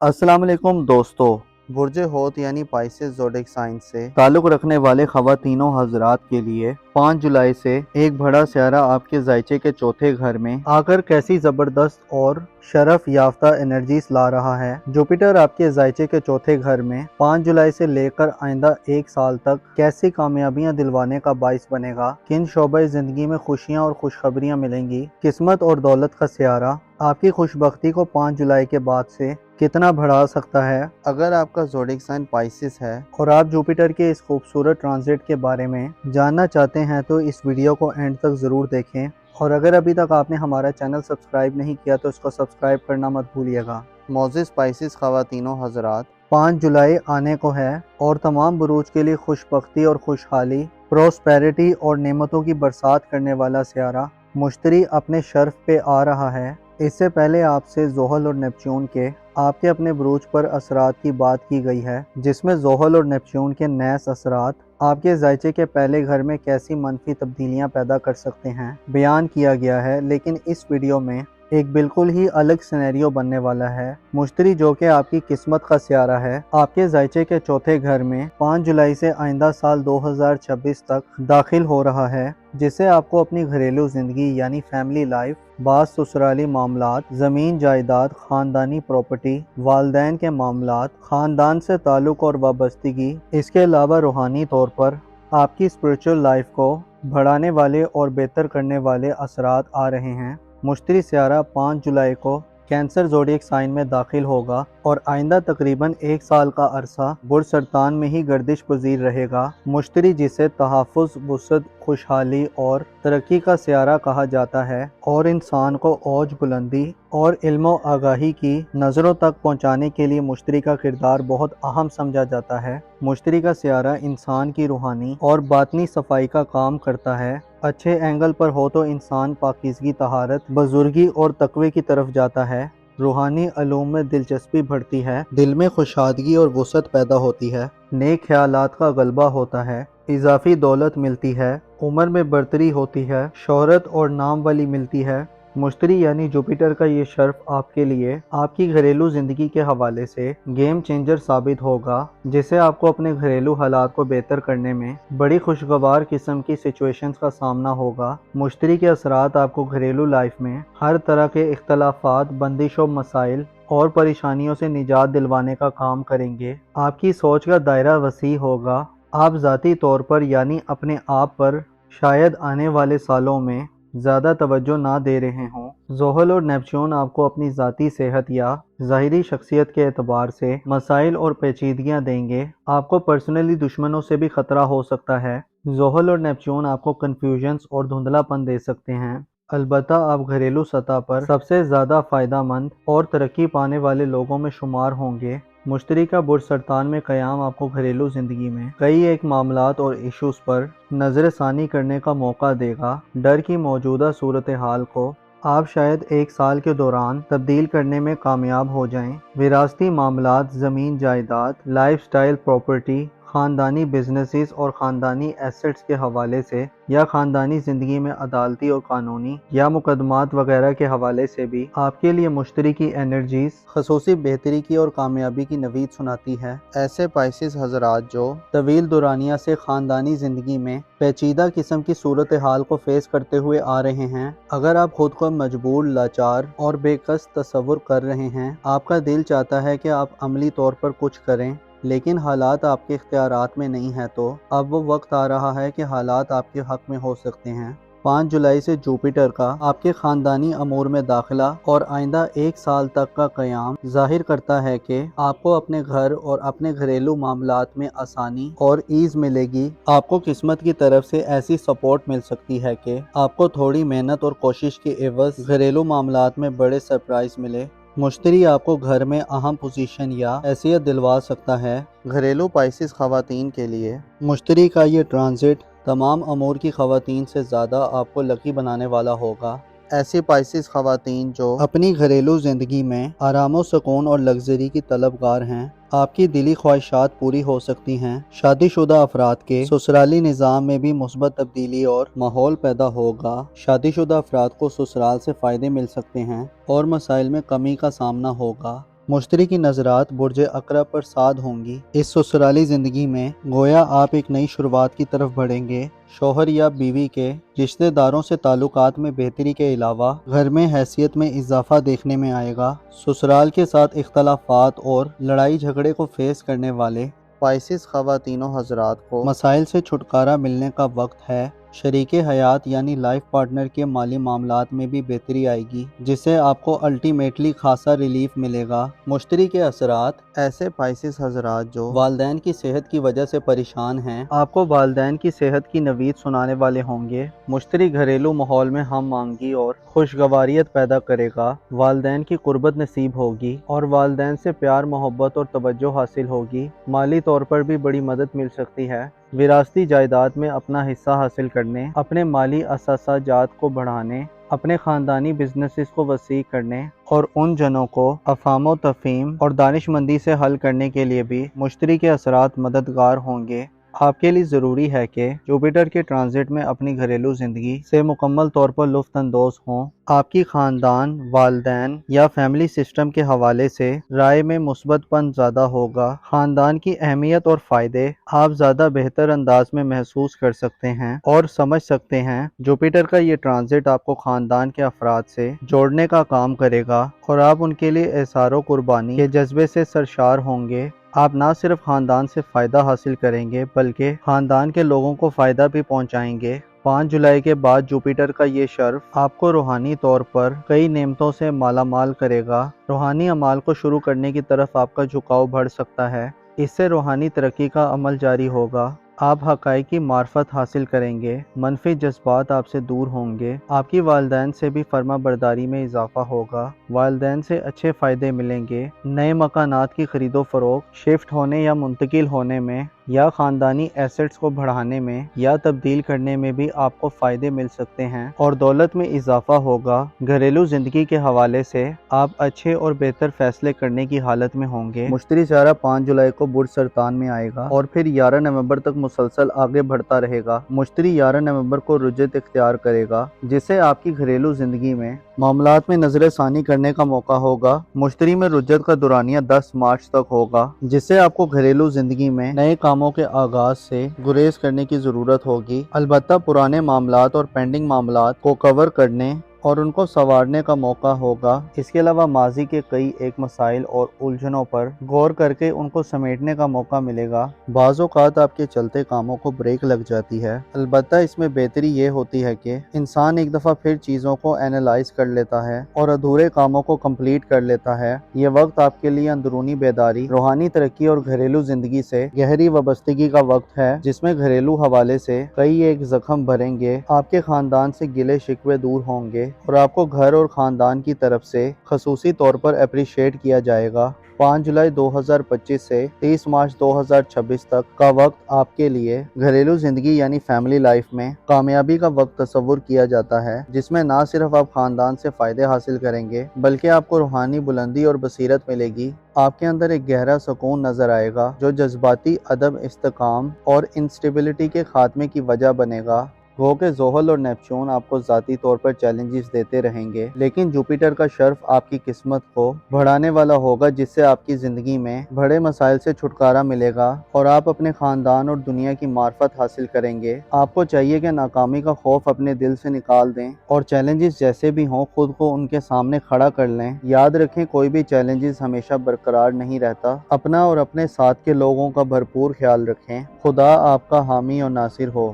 अस्सलाम वालेकुम दोस्तों। बुर्ज होत यानी पाइसेस ज़ोडिएक साइन से ताल्लुक़ रखने वाले ख़वातीनों हज़रात के लिए 5 जुलाई से एक बड़ा सियारा आपके ज़ायचे के चौथे घर में आकर कैसी ज़बरदस्त और शरफ याफ्ता एनर्जीज ला रहा है। जुपिटर आपके ज़ायचे के चौथे घर में 5 जुलाई से लेकर आइंदा एक साल तक कैसी कामयाबियां दिलवाने का बाइस बनेगा, किन शोबे ज़िंदगी में खुशियां और खुशखबरियां मिलेंगी। किस्मत और दौलत का सियारा आपकी खुशबख्ती को 5 जुलाई के बाद से कितना बढ़ा सकता है। अगर आपका ज़ोडिएक साइन पाइसेस है और आप जुपिटर के इस खूबसूरत ट्रांजिट के बारे में जानना चाहते हैं तो इस वीडियो को एंड तक ज़रूर देखें, और अगर अभी तक आपने हमारा चैनल सब्सक्राइब नहीं किया तो इसको सब्सक्राइब करना मत भूलिएगा। मोज़िज़ पाइसेस ख़वातीनों हज़रात, 5 जुलाई आने को है और तमाम बुरूज के लिए खुशबख्ती और खुशहाली, प्रोस्पेरिटी और नेमतों की बरसात करने वाला सियारा मुश्तरी अपने शर्फ पे आ रहा है। इससे पहले आपसे ज़ोहल और नेपच्यून के आपके अपने बुरूज पर असरात की बात की गई है, जिसमें ज़ोहल और नेपच्यून के नैस असरात आपके ज़ायचे के पहले घर में कैसी मनफी तब्दीलियां पैदा कर सकते हैं बयान किया गया है। लेकिन इस वीडियो में एक बिल्कुल ही अलग सिनेरियो बनने वाला है। मुश्तरी जो कि आपकी किस्मत का सियारा है, आपके ज़ायचे के चौथे घर में 5 जुलाई से आइंदा साल 2026 तक दाखिल हो रहा है, जिससे आपको अपनी घरेलू ज़िंदगी यानी फैमिली लाइफ, बास ससुराली मामलात, ज़मीन जायदाद, ख़ानदानी प्रॉपर्टी, वालदैन के मामलात, ख़ानदान से ताल्लुक़ और वाबस्तगी, इसके अलावा रूहानी तौर पर आपकी स्पिरिचुअल लाइफ को बढ़ाने वाले और बेहतर करने वाले असरात आ रहे हैं। मुश्तरी सियारा 5 जुलाई को कैंसर ज़ोडिएक साइन में दाखिल होगा और आइंदा तकरीबन एक साल का अरसा बुर्ज सरतान में ही गर्दिश पजीर रहेगा। मुश्तरी जिसे तहफ़्फ़ुज़, वुसअत, खुशहाली और तरक्की का सियारा कहा जाता है और इंसान को औज बुलंदी और इल्म आगाही की नज़रों तक पहुँचाने के लिए मुश्तरी का किरदार बहुत अहम समझा जाता है। मुश्तरी का सियारा इंसान की रूहानी और बातनी सफाई का काम करता है। अच्छे एंगल पर हो तो इंसान पाकीज़गी, तहारत, बुजुर्गी और तकवे की तरफ जाता है। रूहानी अलूम में दिलचस्पी बढ़ती है, दिल में खुशादगी और वुसअत पैदा होती है, नेक ख्यालात का गलबा होता है, इजाफी दौलत मिलती है, उम्र में बढ़तरी होती है, शोहरत और नाम वाली मिलती है। मुश्तरी यानी जुपिटर का ये शर्फ आपके लिए आपकी घरेलू ज़िंदगी के हवाले से गेम चेंजर साबित होगा, जिससे आपको अपने घरेलू हालात को बेहतर करने में बड़ी खुशगवार किस्म की सिचुएशंस का सामना होगा। मुश्तरी के असरात आपको घरेलू लाइफ में हर तरह के इख्तलाफात, बंदिशों, मसाइल और परेशानियों से निजात दिलवाने का काम करेंगे। आपकी सोच का दायरा वसी होगा। आप ज़ाती तौर पर यानी अपने आप पर शायद आने वाले सालों में ज़्यादा तवज्जो ना दे रहे हों। ज़ोहल और नेपच्यून आपको अपनी ज़ाती सेहत या ज़ाहिरी शख्सियत के एतबार से मसाइल और पेचीदगियाँ देंगे। आपको पर्सनली दुश्मनों से भी ख़तरा हो सकता है। ज़ोहल और नेपच्यून आपको कन्फ्यूजन्स और धुंधलापन दे सकते हैं। अलबत्ता आप घरेलू सतह पर सबसे ज़्यादा फ़ायदा मंद और तरक्की पाने वाले लोगों में शुमार होंगे। मुश्तरी का बुर्ज सरतान में क़याम आपको घरेलू ज़िंदगी में कई एक मामलात और इश्यूज़ पर नज़र सानी करने का मौका देगा। डर की मौजूदा सूरत हाल को आप शायद एक साल के दौरान तब्दील करने में कामयाब हो जाएं। विरासती मामलात, ज़मीन जायदाद, लाइफस्टाइल प्रॉपर्टी, ख़ानदानी बिजनेसेस और ख़ानदानी एसेट्स के हवाले से या ख़ानदानी ज़िंदगी में अदालती और कानूनी या मुकदमात वगैरह के हवाले से भी आपके लिए मुश्तरी की एनर्जीज खसूसी बेहतरी की और कामयाबी की नवीद सुनाती है। ऐसे पाइसेस हज़रात जो तवील दुरानिया से ख़ानदानी ज़िंदगी में पेचीदा किस्म की सूरत हाल को फेस करते हुए आ रहे हैं, अगर आप खुद को मजबूर, लाचार और बेकस तस्वुर कर रहे हैं, आपका दिल चाहता है कि आप अमली तौर पर कुछ करें लेकिन हालात आपके इख्तियारात में नहीं है, तो अब वो वक्त आ रहा है कि हालात आपके हक में हो सकते हैं। 5 जुलाई से जुपिटर का आपके ख़ानदानी अमूर में दाखिला और आइंदा एक साल तक का क़याम ज़ाहिर करता है कि आपको अपने घर और अपने घरेलू मामलात में आसानी और ईज़ मिलेगी। आपको किस्मत की तरफ से ऐसी सपोर्ट मिल सकती है कि आपको थोड़ी मेहनत और कोशिश के एवज़ घरेलू मामलात में बड़े सरप्राइज़ मिले। मुश्तरी आपको घर में अहम पोजीशन या हैसियत दिलवा सकता है। घरेलू पाइसेस ख़वातीन के लिए मुश्तरी का ये ट्रांजिट तमाम अमूर की ख़वातीन से ज़्यादा आपको लकी बनाने वाला होगा। ऐसी पाइसेस ख़वातीन जो अपनी घरेलू ज़िंदगी में आराम सुकून और लग्जरी की तलबगार हैं, आपकी दिली ख्वाहिशात पूरी हो सकती हैं। शादीशुदा अफराद के ससुराली निज़ाम में भी मुस्बत तब्दीली और माहौल पैदा होगा। शादीशुदा अफराद को ससुराल से फ़ायदे मिल सकते हैं और मसाइल में कमी का सामना होगा। مشتری کی نظرات برج عقرب پر ساد ہوں گی۔ اس سسرالی زندگی میں گویا آپ ایک نئی شروعات کی طرف بڑھیں گے۔ شوہر یا بیوی کے رشتہ داروں سے تعلقات میں بہتری کے علاوہ گھر میں حیثیت میں اضافہ دیکھنے میں آئے گا۔ سسرال کے ساتھ اختلافات اور لڑائی جھگڑے کو فیس کرنے والے پائسس خواتین و حضرات کو مسائل سے چھٹکارا ملنے کا وقت ہے۔ شریک حیات یعنی لائف پارٹنر کے مالی معاملات میں بھی بہتری آئے گی، جس سے آپ کو الٹیمیٹلی خاصا ریلیف ملے گا۔ مشتری کے اثرات: ایسے پائسس حضرات جو والدین کی صحت کی وجہ سے پریشان ہیں، آپ کو والدین کی صحت کی نوید سنانے والے ہوں گے۔ مشتری گھریلو ماحول میں ہم آہنگی اور خوشگواریت پیدا کرے گا۔ والدین کی قربت نصیب ہوگی اور والدین سے پیار، محبت اور توجہ حاصل ہوگی۔ مالی طور پر بھی بڑی مدد مل سکتی ہے۔ وراثتی جائیداد میں اپنا حصہ حاصل کرنے، اپنے مالی اثاثہ جات کو بڑھانے، اپنے خاندانی بزنسز کو وسیع کرنے اور ان جنوں کو افہام و تفہیم اور دانش مندی سے حل کرنے کے لیے بھی مشتری کے اثرات مددگار ہوں گے۔ آپ کے لیے ضروری ہے کہ جوپیٹر کے ٹرانزٹ میں اپنی گھریلو زندگی سے مکمل طور پر لطف اندوز ہوں۔ آپ کی خاندان، والدین یا فیملی سسٹم کے حوالے سے رائے میں مثبت پن زیادہ ہوگا۔ خاندان کی اہمیت اور فائدے آپ زیادہ بہتر انداز میں محسوس کر سکتے ہیں اور سمجھ سکتے ہیں۔ جوپیٹر کا یہ ٹرانزٹ آپ کو خاندان کے افراد سے جوڑنے کا کام کرے گا اور آپ ان کے لیے احسار و قربانی کے جذبے سے سرشار ہوں گے۔ آپ نہ صرف خاندان سے فائدہ حاصل کریں گے بلکہ خاندان کے لوگوں کو فائدہ بھی پہنچائیں گے۔ 5 جولائی کے بعد جوپیٹر کا یہ شرف آپ کو روحانی طور پر کئی نعمتوں سے مالا مال کرے گا۔ روحانی اعمال کو شروع کرنے کی طرف آپ کا جھکاؤ بڑھ سکتا ہے۔ اس سے روحانی ترقی کا عمل جاری ہوگا۔ آپ حقائق کی معرفت حاصل کریں گے۔ منفی جذبات آپ سے دور ہوں گے۔ آپ کی والدین سے بھی فرما برداری میں اضافہ ہوگا۔ والدین سے اچھے فائدے ملیں گے۔ نئے مکانات کی خرید و فروخت، شفٹ ہونے یا منتقل ہونے میں یا خاندانی ایسٹس کو بڑھانے میں یا تبدیل کرنے میں بھی آپ کو فائدے مل سکتے ہیں اور دولت میں اضافہ ہوگا۔ گھریلو زندگی کے حوالے سے آپ اچھے اور بہتر فیصلے کرنے کی حالت میں ہوں گے۔ مشتری سیارہ 5 جولائی کو برج سرطان میں آئے گا اور پھر 11 نومبر تک مسلسل آگے بڑھتا رہے گا۔ مشتری 11 نومبر کو رجت اختیار کرے گا، جس سے آپ کی گھریلو زندگی میں معاملات میں نظر ثانی کرنے کا موقع ہوگا۔ مشتری میں رجت کا دورانیہ 10 مارچ تک ہوگا، جس سے آپ کو گھریلو زندگی میں نئے کاموں کے آغاز سے گریز کرنے کی ضرورت ہوگی۔ البتہ پرانے معاملات اور پینڈنگ معاملات کو کور کرنے اور ان کو سنوارنے کا موقع ہوگا۔ اس کے علاوہ ماضی کے کئی ایک مسائل اور الجھنوں پر غور کر کے ان کو سمیٹنے کا موقع ملے گا۔ بعض اوقات آپ کے چلتے کاموں کو بریک لگ جاتی ہے، البتہ اس میں بہتری یہ ہوتی ہے کہ انسان ایک دفعہ پھر چیزوں کو اینالائز کر لیتا ہے اور ادھورے کاموں کو کمپلیٹ کر لیتا ہے۔ یہ وقت آپ کے لیے اندرونی بیداری، روحانی ترقی اور گھریلو زندگی سے گہری وابستگی کا وقت ہے، جس میں گھریلو حوالے سے کئی ایک زخم بھریں گے۔ آپ کے خاندان سے گلے شکوے دور ہوں گے اور آپ کو گھر اور خاندان کی طرف سے خصوصی طور پر اپریشیٹ کیا جائے گا۔ 5 جولائی 2025 سے 30 مارچ 2026 تک کا وقت آپ کے لیے گھریلو زندگی یعنی فیملی لائف میں کامیابی کا وقت تصور کیا جاتا ہے، جس میں نہ صرف آپ خاندان سے فائدے حاصل کریں گے بلکہ آپ کو روحانی بلندی اور بصیرت ملے گی۔ آپ کے اندر ایک گہرا سکون نظر آئے گا جو جذباتی عدم استحکام اور انسٹیبلٹی کے خاتمے کی وجہ بنے گا۔ گو کہ زحل اور نیپچون آپ کو ذاتی طور پر چیلنجز دیتے رہیں گے، لیکن جوپیٹر کا شرف آپ کی قسمت کو بڑھانے والا ہوگا، جس سے آپ کی زندگی میں بڑے مسائل سے چھٹکارا ملے گا اور آپ اپنے خاندان اور دنیا کی معرفت حاصل کریں گے۔ آپ کو چاہیے کہ ناکامی کا خوف اپنے دل سے نکال دیں اور چیلنجز جیسے بھی ہوں خود کو ان کے سامنے کھڑا کر لیں۔ یاد رکھیں کوئی بھی چیلنجز ہمیشہ برقرار نہیں رہتا۔ اپنا اور اپنے ساتھ کے لوگوں کا بھرپور خیال رکھیں۔ خدا آپ کا حامی اور ناصر ہو۔